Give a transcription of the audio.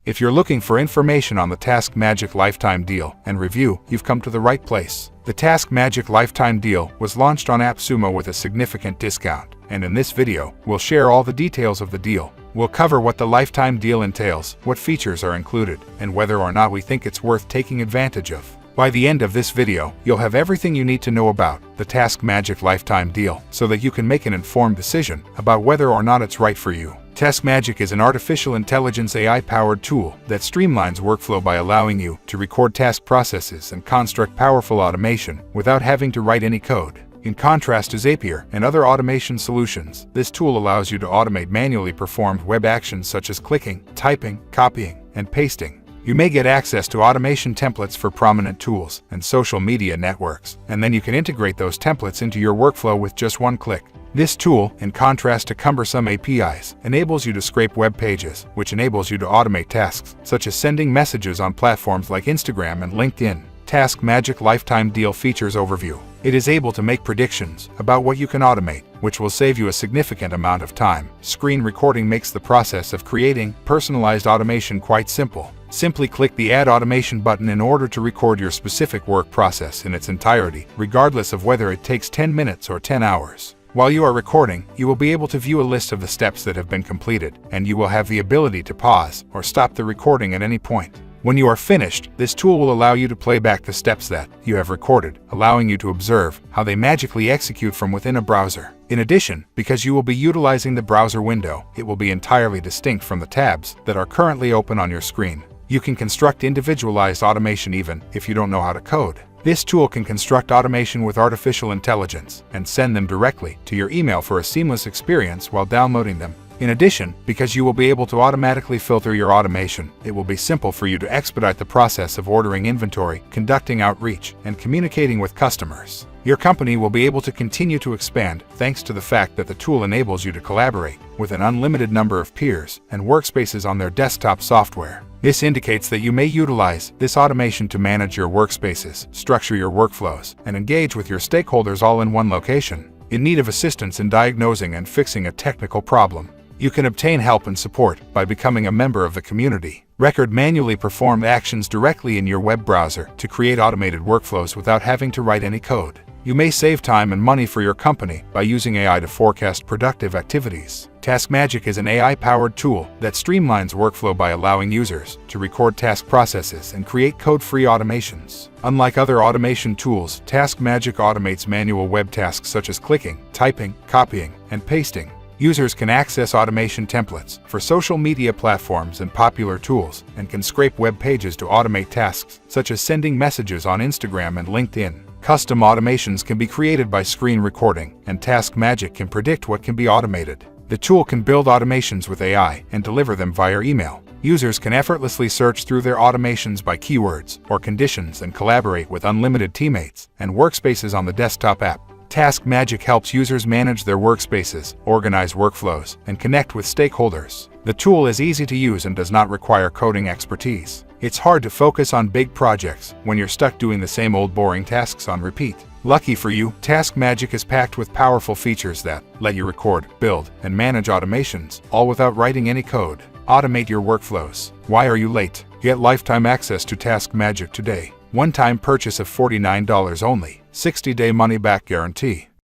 If you're looking for information on the TaskMagic Lifetime Deal and Review, you've come to the right place. The TaskMagic Lifetime Deal was launched on Appsumo with a significant discount, and in this video, we'll share all the details of the deal. We'll cover what the lifetime deal entails, what features are included, and whether or not we think it's worth taking advantage of. By the end of this video, you'll have everything you need to know about the TaskMagic Lifetime Deal so that you can make an informed decision about whether or not it's right for you. TaskMagic is an artificial intelligence AI-powered tool that streamlines workflow by allowing you to record task processes and construct powerful automation without having to write any code. In contrast to Zapier and other automation solutions, this tool allows you to automate manually performed web actions such as clicking, typing, copying, and pasting. You may get access to automation templates for prominent tools and social media networks, and then you can integrate those templates into your workflow with just one click. This tool, in contrast to cumbersome APIs, enables you to scrape web pages, which enables you to automate tasks, such as sending messages on platforms like Instagram and LinkedIn. TaskMagic Lifetime Deal Features Overview. It is able to make predictions about what you can automate, which will save you a significant amount of time. Screen recording makes the process of creating personalized automation quite simple. Simply click the Add Automation button in order to record your specific work process in its entirety, regardless of whether it takes 10 minutes or 10 hours. While you are recording, you will be able to view a list of the steps that have been completed, and you will have the ability to pause or stop the recording at any point. When you are finished, this tool will allow you to play back the steps that you have recorded, allowing you to observe how they magically execute from within a browser. In addition, because you will be utilizing the browser window, it will be entirely distinct from the tabs that are currently open on your screen. You can construct individualized automation even if you don't know how to code. This tool can construct automation with artificial intelligence and send them directly to your email for a seamless experience while downloading them. In addition, because you will be able to automatically filter your automation, it will be simple for you to expedite the process of ordering inventory, conducting outreach, and communicating with customers. Your company will be able to continue to expand thanks to the fact that the tool enables you to collaborate with an unlimited number of peers and workspaces on their desktop software. This indicates that you may utilize this automation to manage your workspaces, structure your workflows, and engage with your stakeholders all in one location. In need of assistance in diagnosing and fixing a technical problem, you can obtain help and support by becoming a member of the community. Record manually performed actions directly in your web browser to create automated workflows without having to write any code. You may save time and money for your company by using AI to forecast productive activities. TaskMagic is an AI-powered tool that streamlines workflow by allowing users to record task processes and create code-free automations. Unlike other automation tools, TaskMagic automates manual web tasks such as clicking, typing, copying, and pasting. Users can access automation templates for social media platforms and popular tools, and can scrape web pages to automate tasks such as sending messages on Instagram and LinkedIn. Custom automations can be created by screen recording, and TaskMagic can predict what can be automated. The tool can build automations with AI and deliver them via email. Users can effortlessly search through their automations by keywords or conditions and collaborate with unlimited teammates and workspaces on the desktop app. TaskMagic helps users manage their workspaces, organize workflows, and connect with stakeholders. The tool is easy to use and does not require coding expertise. It's hard to focus on big projects when you're stuck doing the same old boring tasks on repeat. Lucky for you, TaskMagic is packed with powerful features that let you record, build, and manage automations, all without writing any code. Automate your workflows. Why are you late? Get lifetime access to TaskMagic today. One-time purchase of $49 only. 60-day money-back guarantee.